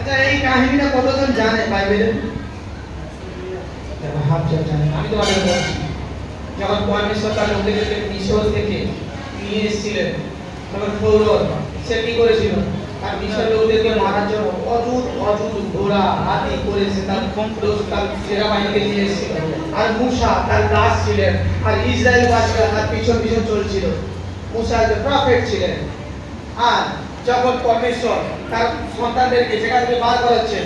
আচ্ছা, এই কাহিনীটা কতজন জানে বাইবেলের? হাফ জানে। আমি তোমাদের বলছি, যখন পরমেশ্বর তার লোকেদেরকে মিশর থেকে নিয়ে এসেছিলেন, তখন ফৌরন সে কি করেছিল? তার মিশর লোকদেরকে মারার জন্য অযুত ঘোড়া হাতি করেছে, তার সেরা বাহিনীকে নিয়ে এসেছিল। আর মূসা তার দাস ছিলেন, আর ইসরায়েল বাসীরা তার পিছন পিছন চলছিল। মূসা একজন প্রফেট ছিলেন। আর যখন পরমেশ্বর তার সন্তানদেরকে সেখান থেকে বার করাচ্ছেন,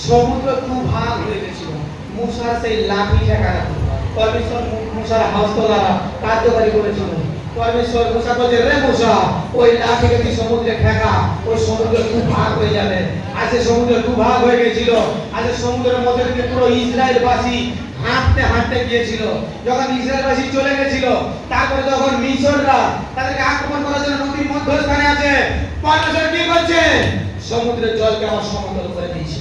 সমুদ্র দুভাগ হয়ে গেছিল। মূসার সেই লাঠি ঠেকানো পরমেশ্বর মূসার হস্তদ্বারা কার্যকারী করেছিল। পরমেশ্বর মূসা বলছে, রে মূসা, ওই লাঠিকে তুই সমুদ্রে ফেকা, ওই সমুদ্র দুভাগ হয়ে যাবে। আজকে সমুদ্র দুভাগ হয়ে গেছিল। আজকে সমুদ্রের মধ্যে থেকে পুরো ইসরায়েলবাসী হাঁটতে হাঁটতে গিয়েছিল। যখন ইসরায়েলবাসী চলে গেছিল, তারপরে যখন মিশররা তাদেরকে আক্রমণ করার জন্য নদীর মধ্যস্থানে আছে, পরমেশ্বর কি করছে? সমুদ্রের জলকে আমার সমতল করে দিয়েছে,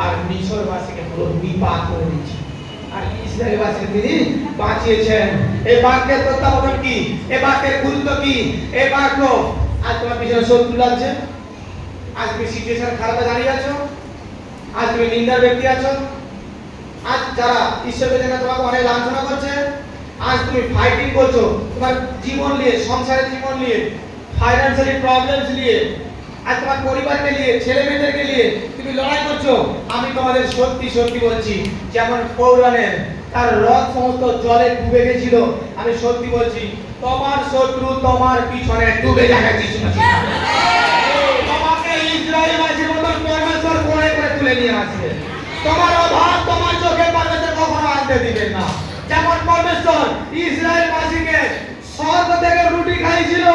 আর মিশরবাসীকে পুরো বিপাক করে দিয়েছে, আর ইসরায়েলবাসীকে তিনি বাঁচিয়েছেন। এই বাক্যের তত্ত্বাবধান কি? এই বাক্যের গুরুত্ব কি? এই বাক্য আজ তোমার পিছনে শত্রু লাগছে, আজ তুমি সিচুয়েশন খারাপে দাঁড়িয়ে আছো, আজ তুমি নিন্দার ব্যক্তি আছো, আজ যারা ঈশ্বরকে জেনে তোমাকে অনেক লাঞ্ছনা করছে, আজ তুমি ফাইটিং করছো তোমার জীবন নিয়ে, সংসারের জীবন নিয়ে, ফাইন্যান্সিয়ালি প্রবলেমস নিয়ে, আজ তোমার পরিবারকে নিয়ে, ছেলে মেয়েদেরকে নিয়ে তুমি লড়াই করছো। আমি তোমাদের সত্যি সত্যি বলছি, যেমন ফৌরানের তার রথ সমস্ত জলে ডুবে গেছিল, আমি সত্যি বলছি, তোমার শত্রু তোমার পিছনে ডুবে যাবে। তোমাকে ইসরায়েলবাসীর মতন পরমেশ্বর করে করে তুলে নিয়ে আসবে। তোমার অভাব তোমার চোখে পরমেশ্বর কখনো আনতে দিবেন না। যেমন পরমেশ্বর ইসরায়েলবাসীকে স্বর্গ থেকে রুটি খাইয়েছিল,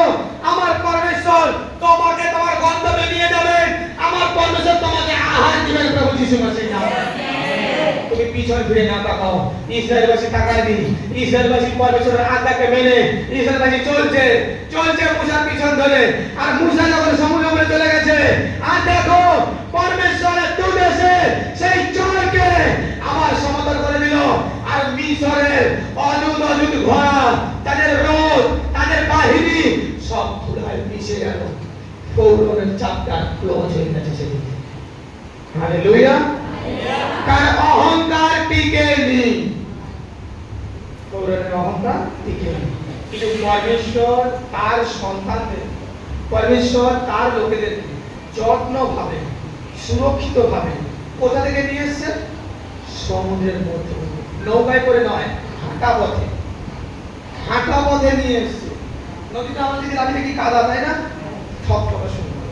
আমার পরমেশ্বর তোমাকে তোমার গন্তব্যে নিয়ে যাবে। আমার পরমেশ্বর তোমাকে আহার দিবেন, প্রভু যিশু মসিহের নামে। তুমি পিছন ফিরে না তাকাও। ইসরায়েলবাসী তাকায়নি, ইসরায়েলবাসী পরমেশ্বরের আজ্ঞাকে মেনে ইসরায়েলবাসী চলছে চলছে মূসার পিছন ধরে। আর মূসা যখন সমুদ্রে উপরে চলে গেছে, আর দেখো পরমেশ্বরের দূত এসে সেই জলকে আবার সমতল করে দিল। আর মিশরের অযুত ঘোড়া, তাদের রথ, তাদের বাহিনী সব ধুলায় মিশে গেল। ফৌরনের চাপটা ক্লোজ হয়ে গেছে সেদিকে। হালেলুয়া। তার অহংকার টিকে নেই, ফৌরনের অহংকার টিকে নেই। কিন্তু পরমেশ্বর তার সন্তানদের, পরমেশ্বর তার লোকেদের যত্নভাবে সুরক্ষিতভাবে কোথা থেকে নিয়ে এসছে? সমুদ্রের মধ্যে, নৌকায় করে নয়, হাঁটা পথে নিয়ে এসছে। নদীটা আমার দিকে দাঁড়িয়ে কি কাদা, তাই না? ঠকঠকা শুরু করে।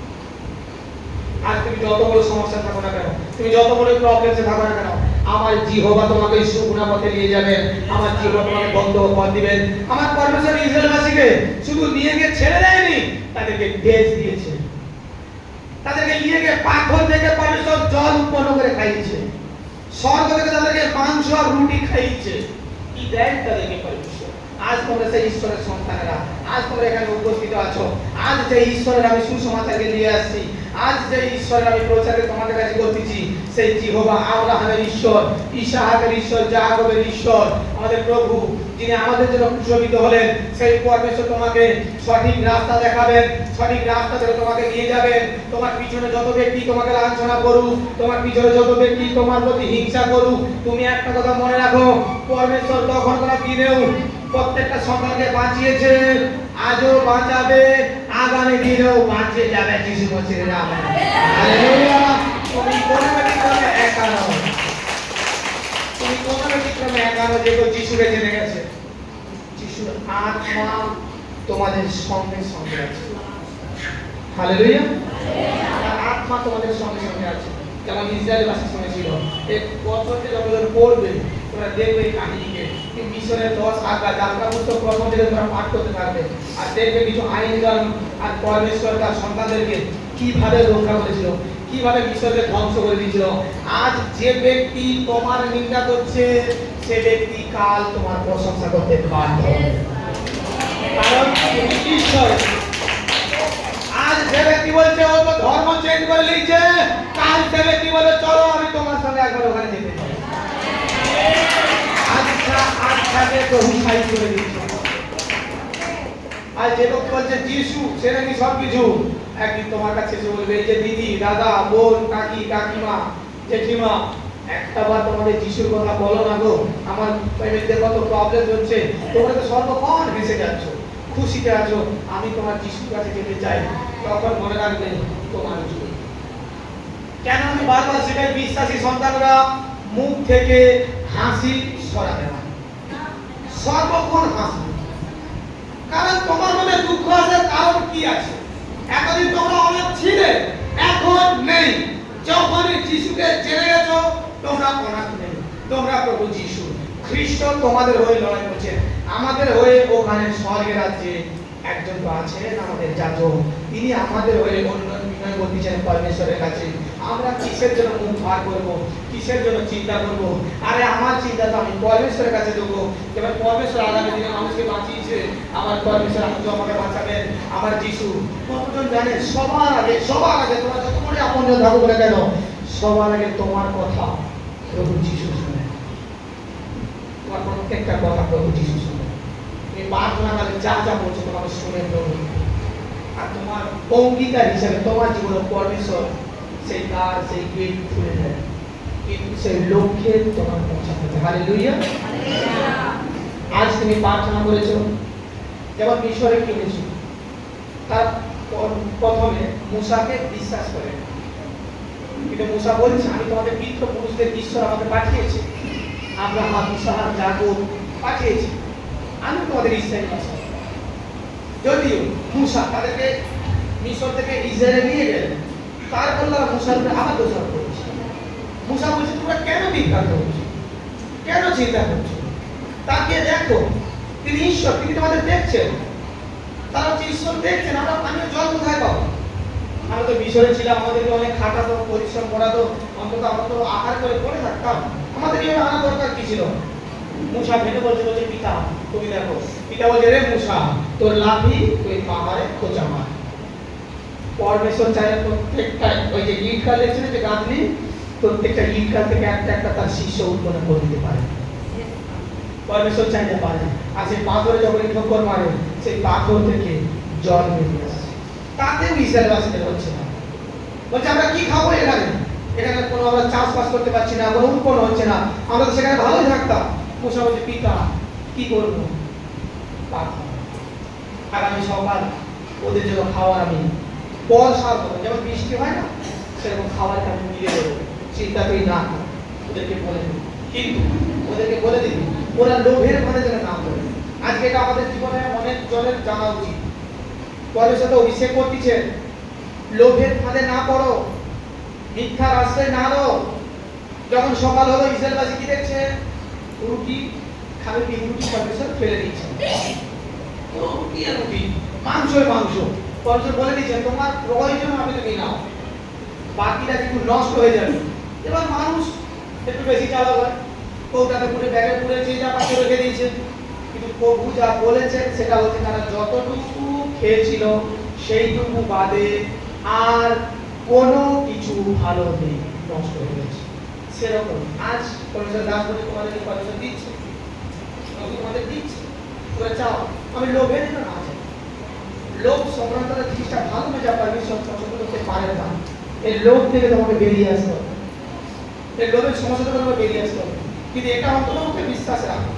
আর তুমি যত বড় সমস্যা থাকো না কেন, তুমি যত বড় প্রবলেমসে থাকো না কেন, আমার জিহ্বা তোমাকে শুকনা পথে নিয়ে যাবেন, আমার জিহ্বা তোমাকে বন্ধ পথ দিবেন। আমার পরমেশ্বর ইসরায়েলবাসীকে শুধু নিয়ে গিয়ে ছেড়ে দেয়নি, তাদেরকে ডেজ দিয়েছে, তাদেরকে নিয়ে গিয়ে পাথর থেকে পরমেশ্বর জল উৎপন্ন করে খাইয়েছে, স্বর্গ থেকে তাদেরকে মাংস আর রুটি খাইয়েছে। কি দেন তাদেরকে পরমেশ্বর? আজ তোমরা সেই ঈশ্বরের সন্তানেরা, আজ তোমরা এখানে উপস্থিত আছো, আজ যে ঈশ্বরের আমি সুসমাচারকে নিয়ে আসছি, আজ যে ঈশ্বরের আমি প্রচারে তোমাদের কাছে করতেছি, সেই জিহ্বা আব্রাহামের ঈশ্বর, ইসাহাকের ঈশ্বর, যাকবের ঈশ্বর, আমাদের প্রভু, যিনি আমাদের জন্য ক্রুশবিদ্ধ হলেন, সেই পরমেশ্বর তোমাকে সঠিক রাস্তা দেখাবেন, সঠিক রাস্তা ধরে তোমাকে নিয়ে যাবেন। তোমার পিছনে যত ব্যক্তি তোমাকে লাঞ্ছনা করুক, তোমার পিছনে যত ব্যক্তি তোমার প্রতি হিংসা করুক, তুমি একটা কথা মনে রাখো, পরমেশ্বর তখন কোনো দিনেও প্রত্যেকটা সন্তানকে বাঁচিয়েছে, আজও বাঁচাবে, আগামী দিনেও বাঁচিয়ে যাবে যিশু মসিহের নামে। হালেলুয়া। তুমি কোনো ব্যতিক্রমে একা নও, তুমি কোনো ব্যতিক্রমে একা নও, যে যিশুকে জেনে গেছে। যিশুর আত্মা তোমাদের সঙ্গে সঙ্গে আছে। হালেলুয়া। আত্মা তোমাদের সঙ্গে সঙ্গে আছে। যেমন ইসরায়েলবাসী শুনেছিল, এই বছরটি যখন পড়বে তোমরা দেখবে এই কাহিনীকে, মিশরের 10 আজ্ঞা, যাত্রা পুস্তক প্রথম থেকে তোমরা পাঠ করতে থাকবে, আর দেখবে কিছু আইন কানুন, আর পরমেশ্বর তার সন্তানদেরকে কিভাবে রক্ষা করেছিল, কিভাবে মিশরকে ধ্বংস করে দিয়েছিল। আজ যে ব্যক্তি তোমার নিন্দা করছে, সে ব্যক্তি কাল তোমার প্রশংসা করতে বাধ্য, কারণ ঈশ্বর। আজ যে ব্যক্তি বলছে ও তো ধর্ম চেঞ্জ করে লিখছে, কাল সে ব্যক্তি বলে চলো আমি তোমার সঙ্গে একবার ওখানে যেতে চাই। আজকে প্রভু সাইজ করে দিচ্ছে। আর যে ব্যক্তি বলছে যিশু, সে নাকি সবকিছু, একদিন তোমার কাছে এসে বলবে, এই যে দিদি, দাদা, বোন, কাকি, কাকিমা, জেঠিমা, একটা বার তোমাদের যিশুর কথা বলো না গো, আমার ফ্যামিলিতে কত প্রবলেম হচ্ছে, তোমরা তো সর্বক্ষণ হেসে যাচ্ছ, খুশিতে আছো, আমি তোমার যিশুর কাছে যেতে চাই। তখন মনে রাখবে তোমার যুগ। কেন আমি বারবার সেটাই বিশ্বাসী সন্তানরা মুখ থেকে হাসি সরাবে না, সর্বক্ষণ হাসবে। কারণ তোমার মনে দুঃখ আছে, কারণ কি আছে? এতদিন তোমরা অনেক ছিলে, এখন নেই। যখনই যিশুকে জেনে গেছো, তোমরা অনাথ নেই, তোমরা প্রভু যিশু খ্রিস্ট তোমাদের হয়ে লড়াই করছেন। আমাদের হয়ে ওখানে স্বর্গের রাজ্যে একজন তো আছেন, আমাদের যাজক, তিনি আমাদের হয়ে অনুনয় বিনয় করতেছেন পরমেশ্বরের কাছে। আমরা কিসের জন্য মুখ ভার করবো, কিসের জন্য চিন্তা করবো? আরে আমার চিন্তা তো আমি পরমেশ্বরের কাছে দেবো। এবার পরমেশ্বর আগামী দিনে মানুষকে বাঁচিয়েছে, আমার পরমেশ্বর আমাকে বাঁচাবেন, আমার যিশু। কতজন জানে সবার আগে তোমরা যত করে আপনজন থাকো বলে কেন, সবার আগে তোমার কথা প্রভু যিশু শুনে। তোমার প্রত্যেকটা কথা প্রভু যিশু শুনে। তুমি প্রার্থনা কালে যা যা বলছো তোমাকে শুনে প্রভু, আর তোমার অঙ্গীকার হিসাবে তোমার জীবনে পরমেশ্বর সেই দ্বার, সেই গেট খুলে দেয়, কিন্তু সেই লক্ষ্যে তোমার পৌঁছাতে হবে। হালেলুয়া। আজ তুমি প্রার্থনা করেছো, যেমন মিশরে কিনেছো, তার প্রথমে মুসাকে বিশ্বাস করে, কিন্তু মুসা বলছে আমি তোমাদের পিতৃপুরুষদের ঈশ্বর আমাকে পাঠিয়েছে, আব্রাহাম, ইসহাক, যাকব পাঠিয়েছে, আমি তোমাদের ইসরায়েল বাঁচাবো। যদিও মুসা তাদেরকে মিশর থেকে ইসরায়েলে নিয়ে গেলেন, তারপর তারা মুসার উপরে আবার দোষারোপ করেছে। মুসা বলছে তোমরা কেন বিভ্রান্ত হচ্ছ, কেন চিন্তা করছো? তাকে দেখো, তিনি ঈশ্বর, তিনি তোমাদের দেখছেন। তারা হচ্ছে ঈশ্বর দেখছেন। আমি জল কোথায় পাবো? আমরা তো মিশরে ছিলাম, আমাদেরকে অনেক খাটাতো, পরিশ্রম করাতো, অন্তত আমরা তো আহার করে পড়ে থাকতাম, আমাদের এই আনা দরকার কি ছিল? মুসা ভেঙে বলছে পিতা, তুমি দেখো। পিতা বলছে রে মুসা, তোর লাভি তুই পাহাড়ে খোঁচা মার। পরমেশ্বর চাইলে প্রত্যেকটা ওই যে ইট কাল দেখছেন যে গাঁথনি, প্রত্যেকটা ইট কাল থেকে একটা একটা তার শিষ্য উৎপন্ন করে দিতে পারে। পরমেশ্বর চাইলে পারে। আর সেই পাথরে যখন ঠোকর মারে, সেই পাথর থেকে জল বেরিয়ে আসে। তাতেও ইসরায়েলবাসীদের হচ্ছে না। বলছে আমরা কি খাবো এখানে? এখানে কোনো আমরা চাষবাস করতে পারছি না, কোনো উৎপন্ন হচ্ছে না, আমরা তো সেখানে ভালোই থাকতাম। মুসা বলছে পিতা কি করবো? আগামী সকাল ওদের জন্য খাওয়ার আমি বর্ষার মতো, যেমন বৃষ্টি হয় না, সেরকম খাবারটা আমি মিলে দেবো, চিন্তা তুই না কর। ওদেরকে বলে দিবি, কিন্তু ওদেরকে বলে দিবি ওরা লোভের ঘরে যেন না করে। আজকে এটা আমাদের জীবনে অনেক জনের জানা উচিত। পরের সাথে অভিষেক করতেছে, লোভের ফাঁদে না পড়ো, মিথ্যার আশ্রয় না রো। যখন সকাল হলো, ইসরায়েলবাসী কি দেখছে? রুটি খাবে, কি রুটি পরমেশ্বর ফেলে দিচ্ছে, রুটি আর রুটি, মাংসই মাংস। পরমেশ্বর বলে দিচ্ছে তোমার প্রয়োজন হবে তুমি নাও, বাকিটা কিন্তু নষ্ট হয়ে যাবে। এবার মানুষ একটু বেশি চালাক হয়, কৌটাতে পুরে ব্যাগে পুরে যে যা পাশে রেখে দিয়েছে। কিন্তু প্রভু যা বলেছেন সেটা হচ্ছে তারা যতটুকু খেয়েছিল সেইটুকু বাদে আর কোনো কিছু ভালো নেই, নষ্ট হয়ে গেছে। সেরকম আজ পরমেশ্বর দাস বলে তোমাদেরকে পরমেশ্বর দিচ্ছে, তোমাদের দিচ্ছে, তোমরা চাও। আমি লোভের জন্য না চাই, লোভ সংক্রান্ত জিনিসটা ভালো না, যা পরমেশ্বর পছন্দ করতে পারে না। এই লোভ থেকে তোমাকে বেরিয়ে আসতে হবে, এই লোভের সমস্যা থেকে তোমাকে বেরিয়ে আসতে হবে। কিন্তু এটা অন্তত বিশ্বাস রাখো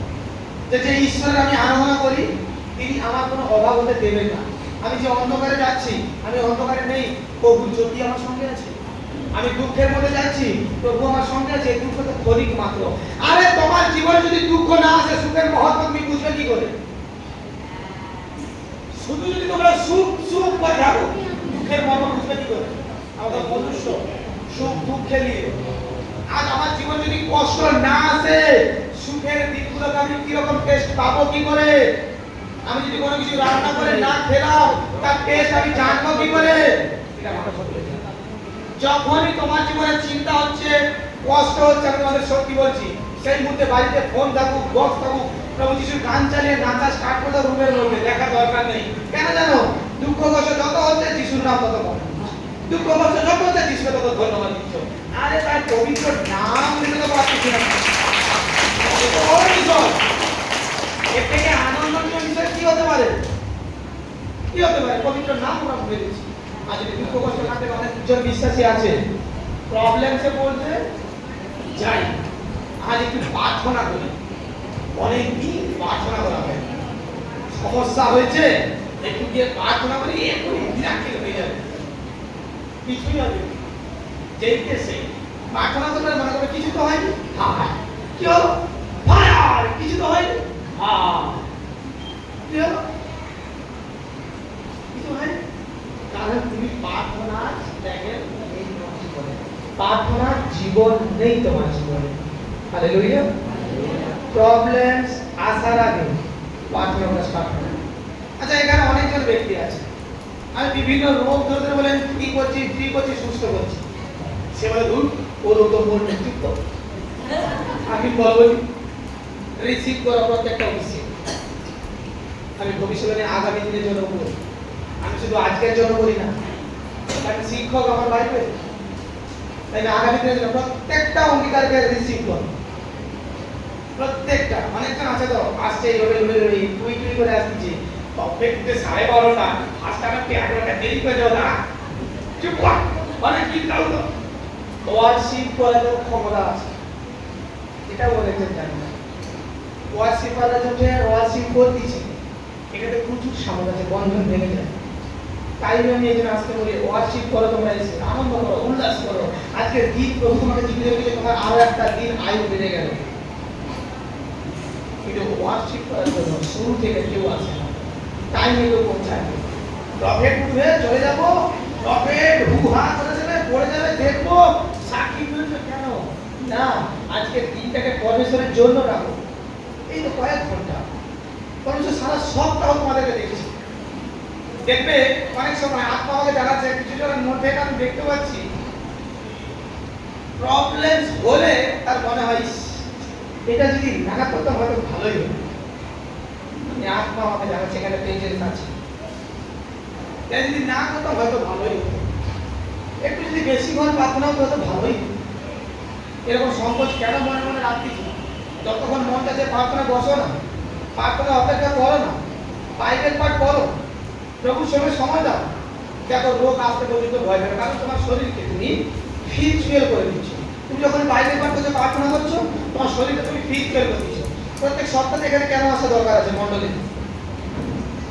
যে যে ঈশ্বরের আমি আরাধনা করি, তিনি আমার কোনো অভাব হতে দেবেন না। আমি যে অন্ধকারে যাচ্ছি, আমি অন্ধকারে নেই, প্রভু জ্যোতি আমার সঙ্গে আছে। আমি দুঃখের মধ্যে যাচ্ছি, প্রভু আমার সঙ্গে আছে। দুঃখ তো ক্ষণিক মাত্র। আরে তোমার জীবনে যদি দুঃখ না আসে, সুখের মহত্ব তুমি বুঝবে কি করে? শুধু যদি তোমরা সুখ সুখ করে থাকো, দুঃখের মর্ম বুঝবে কি করে? আমাদের মনুষ্য সুখ দুঃখে নিয়ে। আজ আমার জীবন যদি কষ্ট না আসে, সুখের দিকগুলোকে আমি কিরকম টেস্ট পাবো কি করে? আমি যদি কোনো কিছু রান্না করে না খেলাম, তার টেস্ট আমি জানবো কি করে? যখনই তোমার জীবনে চিন্তা হচ্ছে, কষ্ট হচ্ছে, আমি তোমাদের সত্যি বলছি, সেই মুহূর্তে বাড়িতে ফোন থাকুক, বক্স থাকুক, প্রভু যিশুর গান চালিয়ে নাচা স্টার্ট করে রুমের মধ্যে, দেখা দরকার নেই। কেন জানো? দুঃখ কষ্ট যত হচ্ছে যিশুর নাম তত বড়, দুঃখ কষ্ট যত হচ্ছে যিশুকে তত ধন্যবাদ দিচ্ছ। আরে তার পবিত্র নাম নিতে তো পারছি না। এর থেকে আনন্দময় বিষয় কি হতে পারে? কি হতে পারে? পবিত্র নাম আমরা ভুলে গেছি। আজ বিশ্বাসী আছে প্রবলেমসে বলতে যাই, আজ একটু প্রার্থনা করি, অনেকদিন প্রার্থনা করা হয়, সমস্যা হয়েছে একটু গিয়ে প্রার্থনা করি, এক্ষুনি মিরাকেল হয়ে যাবে, কিছুই হবে যেই সেই প্রার্থনা করলে মনে করবে কিছু তো হয়নি, হ্যাঁ কি হলো ফায়ার, কিছু তো হয়নি, হ্যাঁ কি হলো কিছু হয়নি, কারণ তুমি প্রার্থনা দেখেন এই জীবনে, প্রার্থনার জীবন নেই তোমার জীবনে। হালেলুয়া। প্রবলেমস আসার আগে প্রার্থনা করা স্টার্ট করো। আচ্ছা, এখানে অনেকজন ব্যক্তি আছে, আমি বিভিন্ন রোগ ধরে বলেন কি করছি সুস্থ করছি, সে বলে ধুর ও রোগ তো বলবে ঠিক তো, আমি বলবো রিসিভ করা প্রত্যেকটা অভিষেক, আমি ভবিষ্যতে আগামী দিনের জন্য বলি, আমি শুধু আজকের জন্য বলি না, আমি শিক্ষক আমার লাইফে, তাই না আগামী দিনের জন্য প্রত্যেকটা অঙ্গীকারকে রিসিভ করো, প্রত্যেকটা। অনেকজন আছে তো আসছে এইভাবে টুই করে আসছে, প্রত্যেকটা 12:30 5টা 11টা দেরি করে যাও না, চুপ কর, অনেক কি দাও তো ওয়ার্শিপ করে তো ক্ষমতা আছে, এটা বলেছেন জানি না, ওয়ার্শিপ করার জন্য ওয়ার্শিপ করতেছে, এটাতে প্রচুর সামনে আছে, বন্ধন ভেঙে যায়। তাই আমি এই জন্য আজকে বলি ওয়ার্শিপ করো, তোমরা এসে আনন্দ করো, উল্লাস করো, আজকের দিন প্রভু তোমাকে জীবিত রেখেছে, তোমার আরো একটা দিন আয়ু বেড়ে গেল। কিন্তু ওয়ার্শিপ করার জন্য শুরু থেকে কেউ আসে না, টাইমে কেউ পৌঁছায় না, প্রফেট উঠবে চলে যাবো, প্রফেট হুহা করে দেবে পড়ে যাবে, দেখবো সাক্ষী বলছে কেন না, আজকের দিনটাকে পরমেশ্বরের জন্য রাখো। এই তো কয়েক ঘন্টা, পরমেশ্বর সারা সপ্তাহ তোমাদেরকে দেখছি, দেখবে অনেক সময় আত্মা আমাকে জানাচ্ছে কিছু জনের মধ্যে আমি দেখতে পাচ্ছি প্রবলেমস হলে তার মনে হয় এটা যদি না করতাম হয়তো ভালোই হতো, আত্মা আমাকে জানাচ্ছে এখানে টেনশন আছে, এটা যদি না করতাম হয়তো ভালোই হতো, একটু যদি বেশি ঘর প্রার্থনা হতো হয়তো ভালোই হতো। এরকম সংকোচ কেন মনে মনে রাখতেছি, যতক্ষণ মন চাচ্ছে প্রার্থনা বসো না, প্রার্থনা অপেক্ষা করো না, বাইবেল পাঠ করো, প্রভুর সঙ্গে সময় দাও, দেখো রোগ আসতে পর্যন্ত ভয় পেবে, কারণ তোমার শরীরকে তুমি ফিজিক্যাল করে দিচ্ছ, তুমি যখন বাইবেল পাঠ করছো প্রার্থনা করছো তোমার শরীরকে তুমি ফিজিক্যাল করে দিচ্ছ। প্রত্যেক সপ্তাহে এখানে কেন আসা দরকার আছে মণ্ডলী,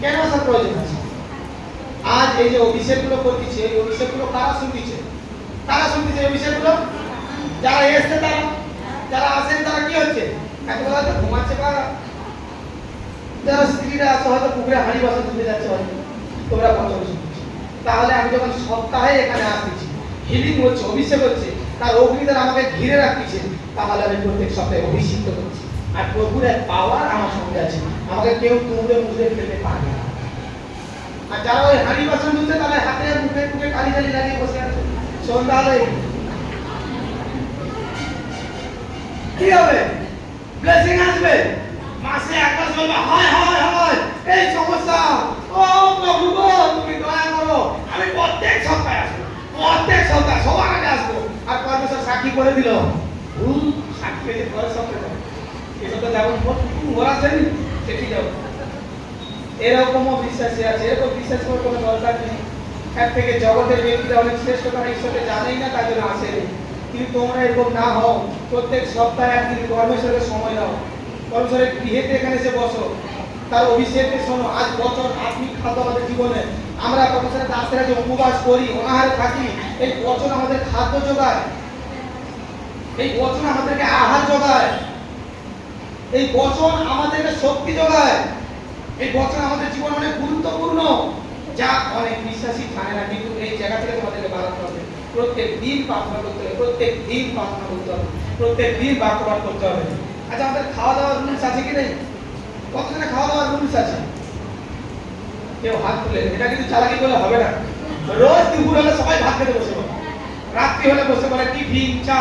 কেন আসার প্রয়োজন আছে? আজ এই যে অভিষেকগুলো করতেছে, এই অভিষেকগুলো কারা শুনতেছে, এই অভিষেকগুলো যারা এসছে তারা, যারা আসেন তারা কি হচ্ছে, একবেলা তো ঘুমাচ্ছে, পারা যারা স্ত্রীরা আছে হয়তো পুকুরে হাঁড়ি বাসন ধুতে যাচ্ছে, হয়তো তোমরা বছর শুনছো। তাহলে আমি যখন সপ্তাহে এখানে আসতেছি, হিলিং হচ্ছে, অভিষেক হচ্ছে, তার অগ্নিদার আমাকে ঘিরে রাখতেছে, তাহলে আমি প্রত্যেক সপ্তাহে অভিষিক্ত করছি, আর প্রভুর এক পাওয়ার আমার সঙ্গে আছে, আমাকে কেউ মুড়ে ফেলতে পারবে না। আর যারা ওই হাঁড়ি বাসন ধুচ্ছে তারা হাতে মুখে কালি লাগিয়ে বসে আছে, সন্ধ্যা হলে কি হবে, ব্লেসিং আসবে, মাসে একবার বলবে হায় হায় হায় এই সমস্যা, ও প্রভু গো তুমি দয়া করো, আমি প্রত্যেক সপ্তাহে আসবো, প্রত্যেক সপ্তাহে সবার আগে আসবো, আর পরমেশ্বর সাক্ষী করে দিল, সাক্ষী হয়েছে পরের সপ্তাহে, এই সপ্তাহে যেমন ঘোরাচ্ছেন সেটি যাবো। এরকমও বিশ্বাসী আছে, এরকম বিশ্বাস করার কোনো দরকার নেই, এর থেকে জগতের ব্যক্তিরা অনেক শ্রেষ্ঠ তারা ঈশ্বরকে জানেই না, তাই জন্য আসেনি। কিন্তু তোমরা এরকম না হও, প্রত্যেক সপ্তাহে একদিন পরমেশ্বরের সময় দাও, পরমেশ্বরের গৃহেতে এখানে এসে বসো, তার অভিষেকে শোনো। আজ বছর আত্মিক খাদ্য আমাদের জীবনে, আমরা পরমেশ্বরের দাসেরা যে উপবাস করি, অনাহারে থাকি, এই বচন আমাদের খাদ্য যোগায়, এই বচন আমাদেরকে আহার যোগায়, এই বচন আমাদেরকে শক্তি যোগায়, এই বচন আমাদের জীবন অনেক গুরুত্বপূর্ণ, যা অনেক বিশ্বাসী জানে না। কিন্তু এই জায়গা থেকে তোমাদেরকে বাড়াতে হবে, প্রত্যেক দিন প্রার্থনা করতে হবে, প্রত্যেক দিন প্রার্থনা করতে হবে, প্রত্যেক দিন বাক্য পাঠ করতে হবে। আচ্ছা, আমাদের খাওয়া দাওয়ার রুলস আছে কি নেই? কতজনে খাওয়া দাওয়ার রুলস আছে? কেউ হাত তুলে, এটা কিন্তু চালাকি করলে হবে না। রোজ দুপুর হলে সবাই ভাত খেতে বসে পড়ে, রাত্রি হলে বসে পড়ে টিফিন চা,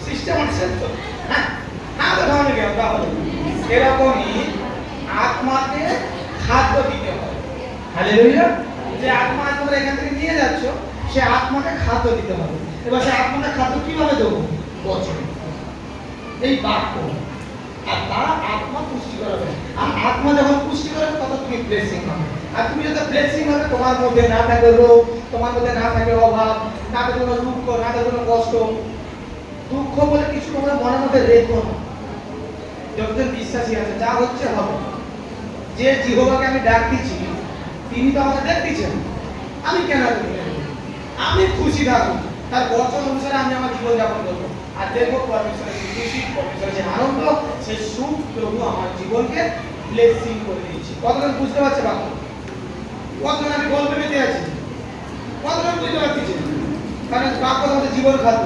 সিস্টেম আছে তো, হ্যাঁ না তো ধারণা কেন তাহলে এরকমই আত্মাকে খাদ্য দিতে হয়। হালেলুয়া। যে আত্মা তোমরা এখান থেকে নিয়ে যাচ্ছ, সে আত্মাকে খাদ্য দিতে হবে। এবার সে আত্মাকে খাদ্য কিভাবে দেবো? বচন, এই বাক্য, আর তার আত্মা পুষ্টি করাবে। আর আত্মা যখন পুষ্টি করবে তখন তুমি ব্লেসিং পাবে। আর তুমি যদি ব্লেসিং হবে, তোমার মধ্যে না থাকে রোগ, তোমার মধ্যে না থাকে অভাব, না থাকে কোনো দুঃখ, না থাকে কোনো কষ্ট। দুঃখ বলে কিছু তোমরা মনের মধ্যে রেখো না। যতজন বিশ্বাসী আছে, যা হচ্ছে হবে। যে জিহোবাকে আমি ডাকতেছি, তিনি তো আমাকে দেখতেছেন। আমি কেন করি? আমি খুশি থাকবো, তার বচন অনুসারে আমি আমার জীবন যাপন করবো। আর দেখবো পরমেশ্বরের খুশি, পরমেশ্বরের যে আনন্দ, সে সুখ প্রভু আমার জীবনকে ব্লেসিং করে দিয়েছে। কতজন বুঝতে পারছে বাবা? কতজন আমি গল্পে বেঁচে আছি? কতজন বুঝতে পারছি? কারণ বাক্য আমাদের জীবন খাদ্য।